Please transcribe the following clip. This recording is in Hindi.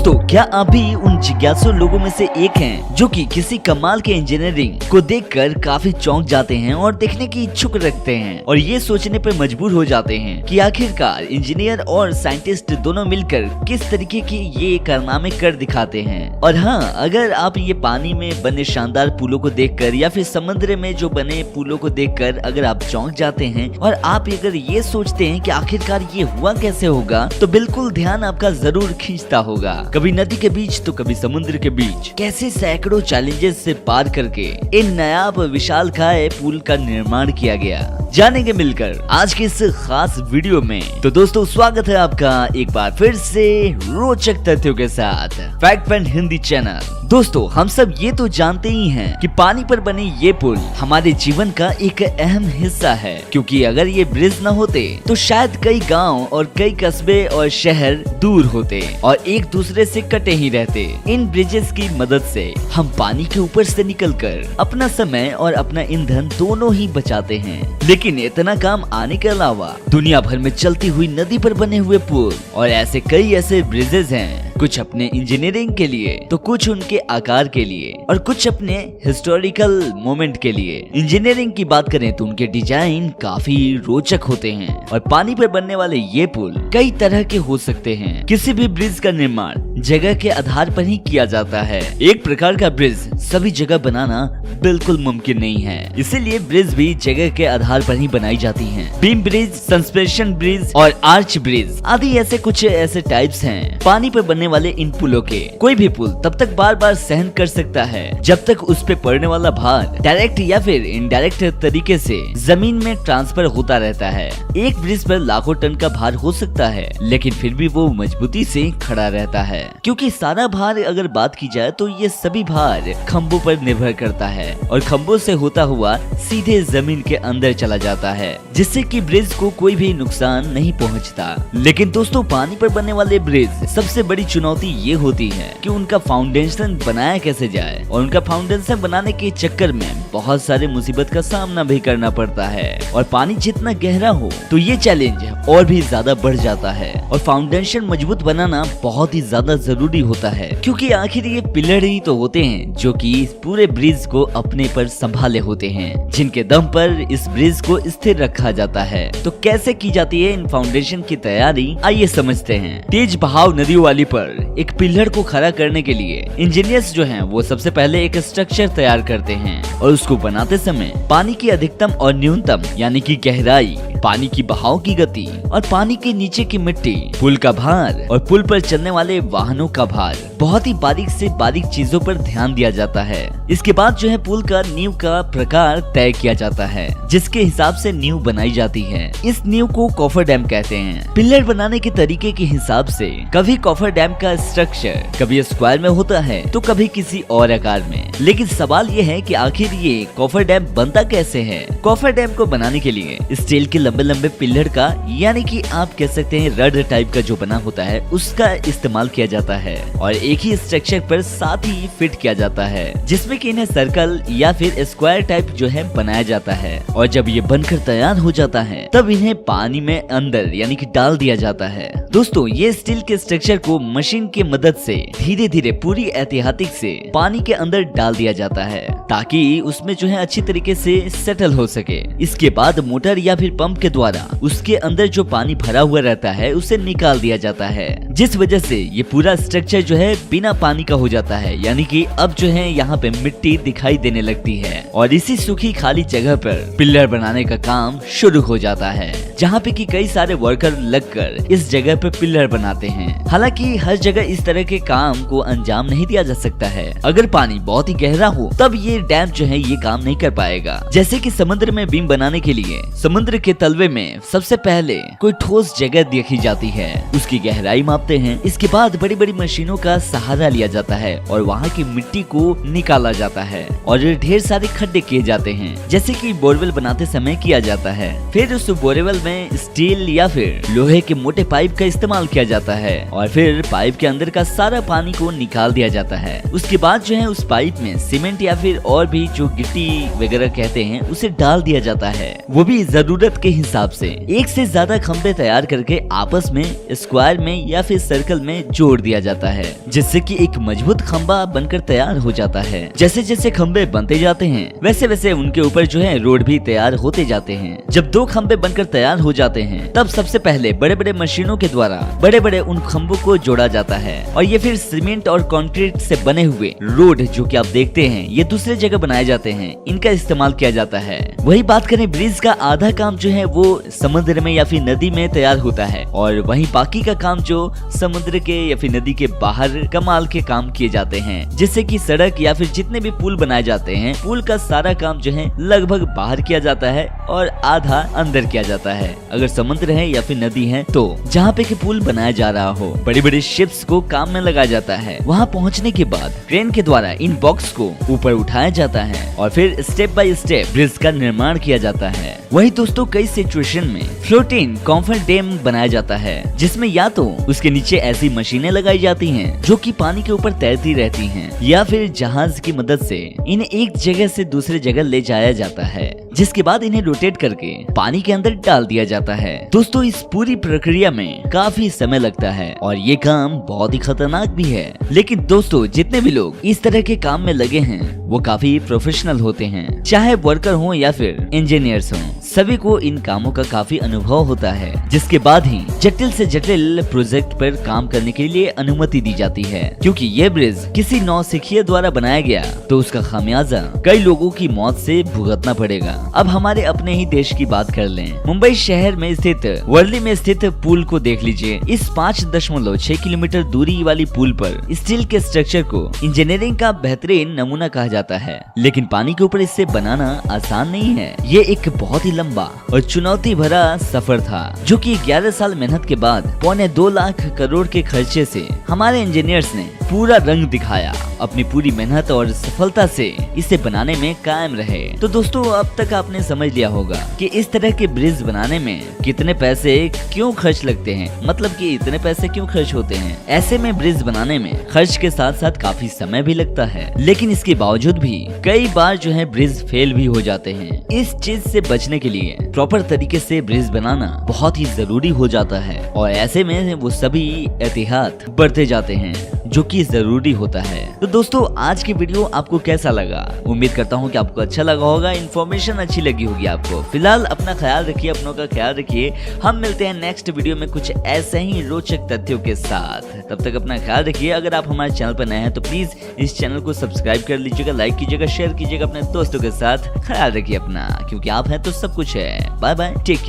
दोस्तों, क्या आप भी उन जिज्ञासु लोगों में से एक हैं जो कि किसी कमाल के इंजीनियरिंग को देखकर काफी चौंक जाते हैं और देखने की इच्छुक रखते हैं और ये सोचने पर मजबूर हो जाते हैं कि आखिरकार इंजीनियर और साइंटिस्ट दोनों मिलकर किस तरीके की ये कारनामे कर दिखाते हैं। और हाँ, अगर आप ये पानी में बने शानदार पुलों को देखकर या फिर समुद्र में जो बने पुलों को देखकर अगर आप चौंक जाते हैं और आप अगर ये सोचते हैं कि आखिरकार ये हुआ कैसे होगा, तो बिल्कुल ध्यान आपका जरूर खींचता होगा। कभी नदी के बीच तो कभी समुद्र के बीच कैसे सैकड़ों चैलेंजेस से पार करके इन नायाब विशालकाय पुल का निर्माण किया गया, जानेंगे मिलकर आज के इस खास वीडियो में। तो दोस्तों, स्वागत है आपका एक बार फिर से रोचक तथ्यों के साथ फैक्ट फैन हिंदी चैनल। दोस्तों, हम सब ये तो जानते ही हैं कि पानी पर बने ये पुल हमारे जीवन का एक अहम हिस्सा है, क्योंकि अगर ये ब्रिज न होते तो शायद कई गांव और कई कस्बे और शहर दूर होते और एक दूसरे से कटे ही रहते। इन ब्रिजेस की मदद से हम पानी के ऊपर से निकलकर अपना समय और अपना ईंधन दोनों ही बचाते हैं। लेकिन इतना काम आने के अलावा दुनिया भर में चलती हुई नदी पर बने हुए पुल और ऐसे कई ऐसे ब्रिजेस हैं, कुछ अपने इंजीनियरिंग के लिए तो कुछ उनके आकार के लिए और कुछ अपने हिस्टोरिकल मोमेंट के लिए। इंजीनियरिंग की बात करें तो उनके डिजाइन काफी रोचक होते हैं और पानी पर बनने वाले ये पुल कई तरह के हो सकते हैं। किसी भी ब्रिज का निर्माण जगह के आधार पर ही किया जाता है। एक प्रकार का ब्रिज सभी जगह बनाना बिल्कुल मुमकिन नहीं है, इसीलिए ब्रिज भी जगह के आधार पर ही बनाई जाती हैं। बीम ब्रिज, सस्पेंशन ब्रिज और आर्च ब्रिज आदि ऐसे कुछ ऐसे टाइप्स हैं। पानी पर बनने वाले इन पुलों के कोई भी पुल तब तक बार बार सहन कर सकता है जब तक उस पे पड़ने वाला भार डायरेक्ट या फिर इनडायरेक्ट तरीके से जमीन में ट्रांसफर होता रहता है। एक ब्रिज पर लाखों टन का भार हो सकता है, लेकिन फिर भी वो मजबूती से खड़ा रहता है, क्योंकि सारा भार अगर बात की जाए तो ये सभी भार खंभों पर निर्भर करता है और खंभों से होता हुआ सीधे जमीन के अंदर चला जाता है, जिससे कि ब्रिज को कोई भी नुकसान नहीं पहुंचता। लेकिन दोस्तों, पानी पर बनने वाले ब्रिज सबसे बड़ी चुनौती ये होती है कि उनका फाउंडेशन बनाया कैसे जाए, और उनका फाउंडेशन बनाने के चक्कर में बहुत सारे मुसीबत का सामना भी करना पड़ता है। और पानी जितना गहरा हो तो ये चैलेंज और भी ज्यादा बढ़ जाता है और फाउंडेशन मजबूत बनाना बहुत ही ज्यादा जरूरी होता है, क्योंकि आखिर ये पिलर ही तो होते हैं जो कि इस पूरे ब्रिज को अपने पर संभाले होते हैं, जिनके दम पर इस ब्रिज को स्थिर रखा जाता है। तो कैसे की जाती है इन फाउंडेशन की तैयारी, आइए समझते हैं। तेज बहाव नदियों वाली पर एक पिलर को खड़ा करने के लिए इंजीनियर्स जो हैं वो सबसे पहले एक स्ट्रक्चर तैयार करते हैं और उसको बनाते समय पानी की अधिकतम और न्यूनतम यानी कि गहराई, पानी की बहाव की गति और पानी के नीचे की मिट्टी, पुल का भार और पुल पर चलने वाले वाहनों का भार, बहुत ही बारीक से बारीक चीजों पर ध्यान दिया जाता है। इसके बाद जो है पुल का नींव का प्रकार तय किया जाता है, जिसके हिसाब से नींव बनाई जाती है। इस नींव को कॉफर डैम कहते हैं। पिलर बनाने के तरीके के हिसाब से कभी कॉफर डैम का स्ट्रक्चर कभी स्क्वायर में होता है तो कभी किसी और आकार में। लेकिन सवाल ये है कि आखिर ये कॉफर डैम बनता कैसे है। कॉफर डैम को बनाने के लिए स्टील के लंबे लंबे पिलर का, यानी कि आप कह सकते हैं रड टाइप का जो बना होता है, उसका इस्तेमाल किया जाता है और एक ही स्ट्रक्चर पर साथ ही फिट किया जाता है, जिसमें कि इन्हें सर्कल या फिर स्क्वायर टाइप जो है बनाया जाता है। और जब ये बनकर तैयार हो जाता है तब इन्हें पानी में अंदर यानी कि डाल दिया जाता है। दोस्तों, ये स्टील के स्ट्रक्चर को मशीन की मदद से धीरे धीरे पूरी एहतियाती से पानी के अंदर डाल दिया जाता है, ताकि उसमें जो है अच्छी तरीके से सेटल हो सके। इसके बाद मोटर या फिर पंप के द्वारा उसके अंदर जो पानी भरा हुआ रहता है उसे निकाल दिया जाता है, जिस वजह से ये पूरा स्ट्रक्चर जो है बिना पानी का हो जाता है, यानी कि अब जो है यहाँ पे मिट्टी दिखाई देने लगती है और इसी सूखी खाली जगह पर पिलर बनाने का काम शुरू हो जाता है, जहाँ पे कि कई सारे वर्कर लगकर इस जगह पे पिलर बनाते हैं। हालांकि हर जगह इस तरह के काम को अंजाम नहीं दिया जा सकता है। अगर पानी बहुत ही गहरा हो तब ये डैम जो है ये काम नहीं कर पाएगा। जैसे कि समुद्र में बीम बनाने के लिए समुद्र के तलवे में सबसे पहले कोई ठोस जगह देखी जाती है, उसकी गहराई मापते हैं, इसके बाद बड़ी बड़ी मशीनों का सहारा लिया जाता है और वहाँ की मिट्टी को निकाला जाता है और ढेर सारे खड्डे किए जाते हैं, जैसे कि बोरवेल बनाते समय किया जाता है। फिर उस बोरवेल में में स्टील या फिर लोहे के मोटे पाइप का इस्तेमाल किया जाता है और फिर पाइप के अंदर का सारा पानी को निकाल दिया जाता है। उसके बाद जो है उस पाइप में सीमेंट या फिर और भी जो गिट्टी वगैरह कहते हैं उसे डाल दिया जाता है, वो भी जरूरत के हिसाब से। एक से ज्यादा खंभे तैयार करके आपस में स्क्वायर में या फिर सर्कल में जोड़ दिया जाता है, जिससे कि एक मजबूत खंभा बनकर तैयार हो जाता है। जैसे जैसे खंभे बनते जाते हैं वैसे वैसे उनके ऊपर जो है रोड भी तैयार होते जाते हैं। जब 2 खंभे बनकर तैयार हो जाते हैं तब सबसे पहले बड़े बड़े मशीनों के द्वारा बड़े बड़े उन खंभों को जोड़ा जाता है और ये फिर सीमेंट और कंक्रीट से बने हुए रोड जो कि आप देखते हैं ये दूसरे जगह बनाए जाते हैं, इनका इस्तेमाल किया जाता है। वही बात करें ब्रिज का आधा काम जो है वो समुद्र में या फिर नदी में तैयार होता है और वहीं बाकी का काम जो समुद्र के या फिर नदी के बाहर कमाल के काम किए जाते हैं, जिससे कि सड़क या फिर जितने भी पुल बनाए जाते हैं पुल का सारा काम जो है लगभग बाहर किया जाता है और आधा अंदर किया जाता है। अगर समुद्र है या फिर नदी है तो जहाँ पे कि पुल बनाया जा रहा हो बड़ी बड़ी शिप्स को काम में लगाया जाता है। वहाँ पहुँचने के बाद क्रेन के द्वारा इन बॉक्स को ऊपर उठाया जाता है और फिर स्टेप बाय स्टेप ब्रिज का निर्माण किया जाता है। वही दोस्तों कई सिचुएशन में फ्लोटिंग कॉम्फर्ट डैम बनाया जाता है, जिसमें या तो उसके नीचे ऐसी मशीनें लगाई जाती हैं जो कि पानी के ऊपर तैरती रहती हैं या फिर जहाज की मदद से इन्हें एक जगह से दूसरे जगह ले जाया जाता है, जिसके बाद इन्हें रोटेट करके पानी के अंदर डाल दिया जाता है। दोस्तों इस पूरी प्रक्रिया में काफी समय लगता है और ये काम बहुत ही खतरनाक भी है, लेकिन दोस्तों जितने भी लोग इस तरह के काम में लगे हैं वो काफी प्रोफेशनल होते हैं, चाहे वर्कर हो या फिर इंजीनियर्स हो, सभी को इन कामों का काफी अनुभव होता है, जिसके बाद ही जटिल से जटिल प्रोजेक्ट पर काम करने के लिए अनुमति दी जाती है। क्योंकि ये ब्रिज किसी नौसिखिए द्वारा बनाया गया तो उसका खामियाजा कई लोगों की मौत से भुगतना पड़ेगा। अब हमारे अपने ही देश की बात कर लें, मुंबई शहर में स्थित वर्ली में स्थित पुल को देख लीजिए। इस 5.6 किलोमीटर दूरी वाली पुल पर स्टील के स्ट्रक्चर को इंजीनियरिंग का बेहतरीन नमूना कहा जाता है, लेकिन पानी के ऊपर इसे बनाना आसान नहीं है। ये एक बहुत ही लंबा और चुनौती भरा सफर था, जो कि 11 साल मेहनत के बाद 2.25 लाख करोड़ के खर्चे से हमारे इंजीनियर्स ने पूरा रंग दिखाया। अपनी पूरी मेहनत और सफलता से इसे बनाने में कायम रहे। तो दोस्तों अब तक आपने समझ लिया होगा कि इस तरह के ब्रिज बनाने में कितने पैसे क्यों खर्च लगते हैं, मतलब कि इतने पैसे क्यों खर्च होते हैं। ऐसे में ब्रिज बनाने में खर्च के साथ साथ काफी समय भी लगता है, लेकिन इसके बावजूद भी कई बार जो है ब्रिज फेल भी हो जाते हैं। इस चीज से बचने के लिए प्रॉपर तरीके से ब्रिज बनाना बहुत ही जरूरी हो जाता है और ऐसे में वो सभी एहतियात बरते जाते हैं जो कि जरूरी होता है। तो दोस्तों आज की वीडियो आपको कैसा लगा? उम्मीद करता हूँ कि आपको अच्छा लगा होगा, इन्फॉर्मेशन अच्छी लगी होगी आपको। फिलहाल अपना ख्याल रखिए, अपनों का ख्याल रखिए। हम मिलते हैं नेक्स्ट वीडियो में कुछ ऐसे ही रोचक तथ्यों के साथ। तब तक अपना ख्याल रखिए। अगर आप हमारे चैनल पर नए हैं तो प्लीज इस चैनल को सब्सक्राइब कर लीजिएगा, लाइक कीजिएगा, शेयर कीजिएगा अपने दोस्तों के साथ। ख्याल रखिए अपना, क्योंकि आप हैं तो सब कुछ है। Bye bye, take care.